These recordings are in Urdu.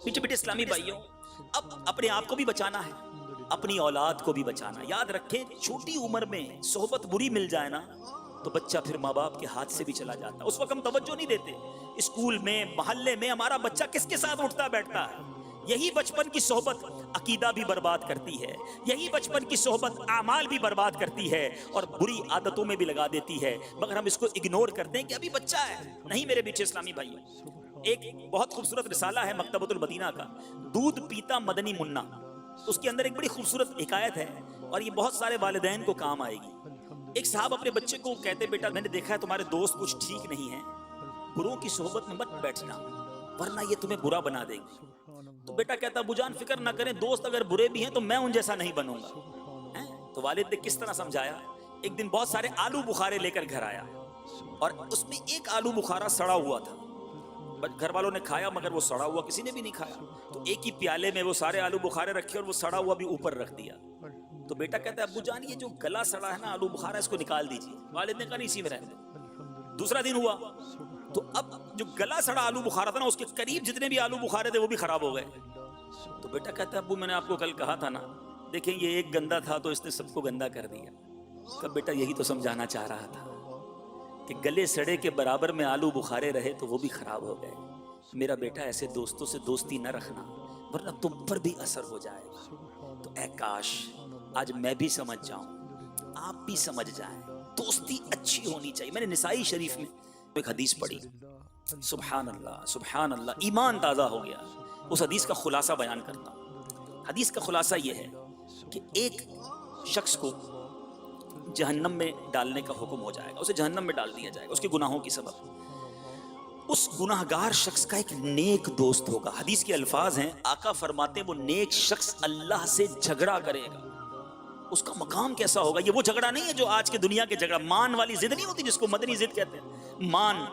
میٹھے میٹھے اسلامی بھائیوں، اب اپنے آپ کو بھی بچانا ہے، اپنی اولاد کو بھی بچانا۔ یاد رکھیں چھوٹی عمر میں صحبت بری مل جائے نا تو بچہ پھر ماں باپ کے ہاتھ سے بھی چلا جاتا ہے۔ اس وقت ہم توجہ نہیں دیتے، اسکول میں محلے میں ہمارا بچہ کس کے ساتھ اٹھتا بیٹھتا ہے۔ یہی بچپن کی صحبت عقیدہ بھی برباد کرتی ہے، یہی بچپن کی صحبت اعمال بھی برباد کرتی ہے اور بری عادتوں میں بھی لگا دیتی ہے، مگر ہم اس کو اگنور کرتے ہیں کہ ابھی بچہ ہے۔ نہیں میرے میٹھے اسلامی بھائیوں، ایک بہت خوبصورت رسالہ ہے مکتبۃ المدینہ کا، دودھ پیتا مدنی منا، اس کے اندر ایک بڑی خوبصورت حکایت ہے اور یہ بہت سارے والدین کو کام آئے گی۔ ایک صاحب اپنے بچے کو کہتے بیٹا میں نے دیکھا ہے تمہارے دوست کچھ ٹھیک نہیں ہیں، بروں کی صحبت میں مت بیٹھنا ورنہ یہ تمہیں برا بنا دیں گے۔ تو بیٹا کہتا ابو جان فکر نہ کریں، دوست اگر برے بھی ہیں تو میں ان جیسا نہیں بنوں گا۔ تو والد نے کس طرح سمجھایا، ایک دن بہت سارے آلو بخارے لے کر گھر آیا اور اس میں ایک آلو بخارا سڑا ہوا تھا، گھر والوں نے کھایا مگر وہ سڑا ہوا کسی نے بھی نہیں کھایا، تو ایک ہی پیالے میں وہ سارے آلو بخارے رکھے اور وہ سڑا ہوا بھی اوپر رکھ دیا۔ تو بیٹا کہتا ہے ابو جان یہ جو گلا سڑا ہے نا آلو بخارا اس کو نکال دیجیے۔ والد نے کہا نہیں اسی میں رہنے دو۔ دوسرا دن ہوا تو اب جو گلا سڑا آلو بخارا تھا نا اس کے قریب جتنے بھی آلو بخارے تھے وہ بھی خراب ہو گئے۔ تو بیٹا کہتا ہے ابو میں نے آپ کو کل کہا تھا نا، دیکھیں یہ ایک گندا تھا تو اس نے سب کو گندا کر دیا۔ کہ بیٹا یہی تو سمجھانا چاہ رہا تھا کہ گلے سڑے کے برابر میں آلو بخارے رہے تو وہ بھی خراب ہو گئے۔ میرا بیٹا ایسے دوستوں سے دوستی نہ رکھنا ورنہ تم پر بھی اثر ہو جائے گا۔ تو اے کاش آج میں بھی سمجھ جاؤں، آپ بھی سمجھ جائیں، دوستی اچھی ہونی چاہیے۔ میں نے نسائی شریف میں ایک حدیث پڑھی، سبحان اللہ سبحان اللہ، ایمان تازہ ہو گیا۔ اس حدیث کا خلاصہ بیان کرتا ہوں۔ حدیث کا خلاصہ یہ ہے کہ ایک شخص کو جہنم میں ڈالنے کا حکم ہو جائے گا، اسے جہنم میں ڈال دیا جائے گا اس کے گناہوں کی سبب۔ اس گناہگار شخص کا ایک نیک دوست ہوگا۔ حدیث کے الفاظ ہیں، آقا فرماتے ہیں وہ نیک شخص اللہ سے جھگڑا کرے گا۔ اس کا مقام کیسا ہوگا؟ یہ وہ جھگڑا نہیں ہے جو آج کے دنیا کے جھگڑا، مان والی ضد نہیں ہوتی جس کو مدنی ضد کہتے ہیں، مان۔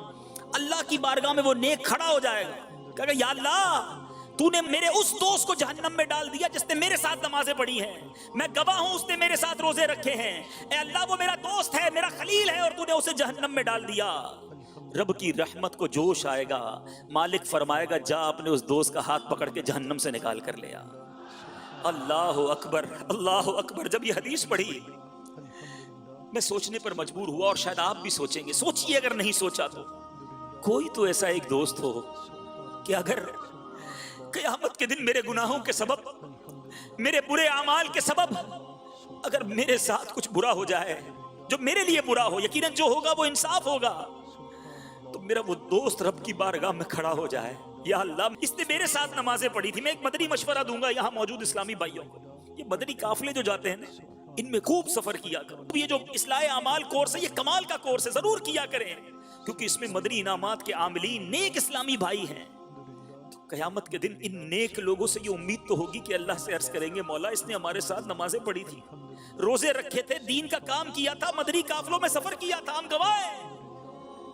اللہ کی بارگاہ میں وہ نیک کھڑا ہو جائے گا، کہے گا یا اللہ تو نے میرے اس دوست کو جہنم میں ڈال دیا جس نے میرے ساتھ نمازیں پڑھی ہیں، میں گواہ ہوں اس نے میرے ساتھ روزے رکھے ہیں، اے اللہ وہ میرا دوست ہے میرا خلیل ہے اور تو نے اسے جہنم میں ڈال دیا۔ رب کی رحمت کو جوش آئے گا، مالک فرمائے گا جا اپنے اس دوست کا ہاتھ پکڑ کے جہنم سے نکال کر لیا۔ اللہ اکبر اللہ اکبر۔ جب یہ حدیث پڑھی میں سوچنے پر مجبور ہوا اور شاید آپ بھی سوچیں گے، سوچئے اگر نہیں سوچا تو کوئی تو ایسا ایک دوست ہو کہ اگر قیامت کے دن میرے گناہوں کے سبب، میرے برے اعمال کے سبب اگر میرے ساتھ کچھ برا ہو جائے جو میرے لیے برا ہو، یقیناً جو ہوگا وہ انصاف ہوگا، تو میرا وہ دوست رب کی بارگاہ میں کھڑا ہو جائے، یا اللہ اس نے میرے ساتھ نمازیں پڑھی تھی۔ میں ایک مدنی مشورہ دوں گا یہاں موجود اسلامی بھائیوں کو، یہ مدنی قافلے جو جاتے ہیں نا ان میں خوب سفر کیا کرو۔ یہ جو اصلاح اعمال کورس ہے یہ کمال کا کورس ہے، ضرور کیا کریں کیونکہ اس میں مدنی انعامات کے عاملین نیک اسلامی بھائی ہیں۔ قیامت کے دن ان نیک لوگوں سے یہ امید تو ہوگی کہ اللہ سے عرض کریں گے مولا اس نے ہمارے ساتھ نمازیں پڑھی تھی، روزے رکھے تھے، دین کا کام کیا تھا، مدنی قافلوں میں سفر کیا تھا، ہم گواہ ہیں۔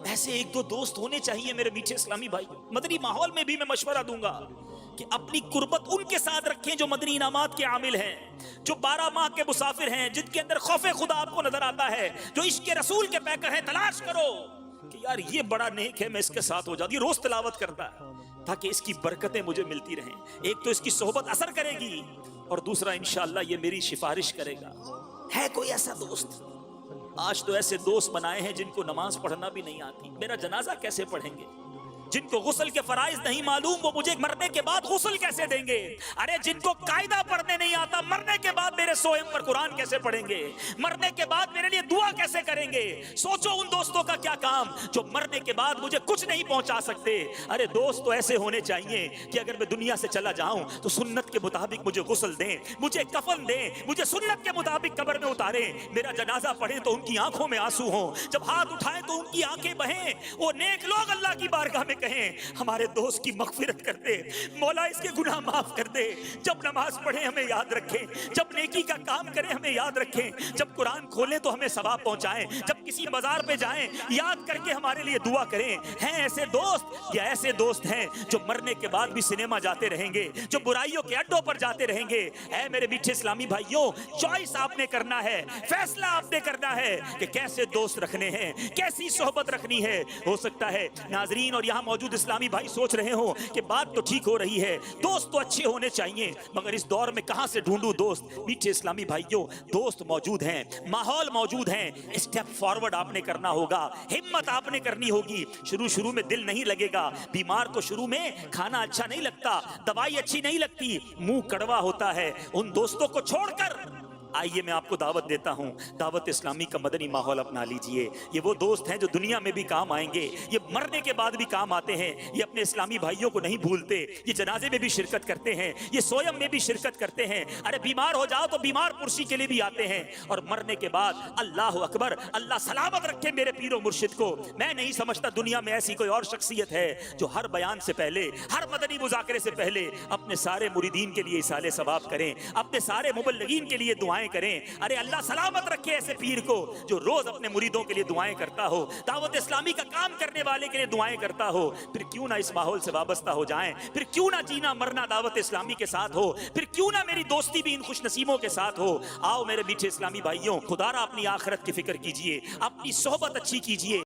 ایسے ایک دو دوست ہونے چاہیے میرے میٹھے اسلامی بھائی۔ مدنی ماحول میں بھی میں مشورہ دوں گا کہ اپنی قربت ان کے ساتھ رکھیں جو مدنی انعامات کے عامل ہیں، جو 12 ماہ کے مسافر ہیں، جن کے اندر خوف خدا آپ کو نظر آتا ہے، جو عشق رسول کے پیکر ہیں۔ تلاش کرو کہ یار یہ بڑا نیک ہے، میں اس کے ساتھ ہو جاتی، یہ روز تلاوت کرتا ہے تاکہ اس کی برکتیں مجھے ملتی رہیں۔ ایک تو اس کی صحبت اثر کرے گی اور دوسرا انشاءاللہ یہ میری سفارش کرے گا۔ ہے کوئی ایسا دوست؟ آج تو ایسے دوست بنائے ہیں جن کو نماز پڑھنا بھی نہیں آتی، میرا جنازہ کیسے پڑھیں گے؟ جن کو غسل کے فرائض نہیں معلوم وہ مجھے مرنے کے بعد غسل کیسے دیں گے؟ ارے جن کو قاعدہ پڑھنے نہیں آتا مرنے کے بعد میرے سوئم پر قرآن کیسے پڑھیں گے؟ مرنے کے بعد میرے لیے دعا کیسے کریں گے؟ سوچو ان دوستوں کا کیا کام جو مرنے کے بعد مجھے کچھ نہیں پہنچا سکتے۔ ارے دوست تو ایسے ہونے چاہیے کہ اگر میں دنیا سے چلا جاؤں تو سنت کے مطابق مجھے غسل دیں، مجھے کفن دیں، مجھے سنت کے مطابق قبر میں اتاریں، میرا جنازہ پڑھیں تو ان کی آنکھوں میں آنسو ہوں، جب ہاتھ اٹھائیں تو ان کی آنکھیں بہیں، وہ نیک لوگ اللہ کی بارگاہ میں کہیں ہمارے دوست کی مغفرت کر دے مولا، اس کے گناہ معاف کر دے۔ جب نماز پڑھیں ہمیں یاد رکھیں، جب نیکی کا کام کریں ہمیں یاد رکھیں، جب قرآن کھولیں تو ہمیں ثواب پہنچائیں، جب کسی بازار پہ جائیں یاد کر کے ہمارے لیے دعا کریں۔ ہیں ایسے دوست یا ایسے دوست ہیں جو مرنے کے بعد بھی سنیما جاتے رہیں گے، جو برائیوں کے اڈوں پر جاتے رہیں گے؟ اے میرے میٹھے اسلامی بھائیوں، چوائس آپ نے کرنا ہے، فیصلہ آپ نے کرنا ہے کہ کیسے دوست رکھنے ہیں، کیسی صحبت رکھنی ہے۔ ہو سکتا ہے ناظرین اور یہاں موجود اسلامی بھائی سوچ رہے ہوں کہ بات تو ٹھیک ہو رہی ہے، دوست تو اچھے ہونے چاہیے، مگر اس دور میں کہاں سے ڈھونڈوں دوست؟ میٹھے اسلامی بھائیوں، دوست موجود ہیں، ماحول موجود ہیں، اسٹیپ فارورڈ آپ نے کرنا ہوگا، ہمت آپ نے کرنی ہوگی۔ شروع میں دل نہیں لگے گا، بیمار کو شروع میں کھانا اچھا نہیں لگتا، دوائی اچھی نہیں لگتی، منہ کڑوا ہوتا ہے، ان دوستوں کو چھوڑ کر آئیے میں آپ کو دعوت دیتا ہوں، دعوت اسلامی کا مدنی ماحول اپنا لیجئے۔ یہ وہ دوست ہیں جو دنیا میں بھی کام آئیں گے، یہ مرنے کے بعد بھی کام آتے ہیں، یہ اپنے اسلامی بھائیوں کو نہیں بھولتے، یہ جنازے میں بھی شرکت کرتے ہیں، یہ سویم میں بھی شرکت کرتے ہیں، ارے بیمار ہو جاؤ تو بیمار پرسی کے لیے بھی آتے ہیں، اور مرنے کے بعد اللہ اکبر، اللہ سلامت رکھے میرے پیر و مرشد کو۔ میں نہیں سمجھتا دنیا میں ایسی کوئی اور شخصیت ہے جو ہر بیان سے پہلے، ہر مدنی مذاکرے سے پہلے اپنے سارے مریدین کے لیے ایصال ثواب کریں، اپنے سارے مبلغین کے لیے دعائیں کریں۔ ارے اللہ سلامت رکھے ایسے پیر کو جو روز اپنے مریدوں کے لیے دعائیں کرتا ہو، دعوت اسلامی کا کام کرنے والے کے لیے دعائیں کرتا ہو۔ پھر کیوں نہ اس ماحول سے وابستہ ہو جائیں، پھر کیوں نہ جینا مرنا دعوت اسلامی کے ساتھ ہو، پھر کیوں نہ میری دوستی بھی ان خوش نصیبوں کے ساتھ ہو۔ آؤ میرے میٹھے اسلامی بھائیوں، خدا را اپنی آخرت کی فکر کیجئے، اپنی صحبت اچھی کیجئے۔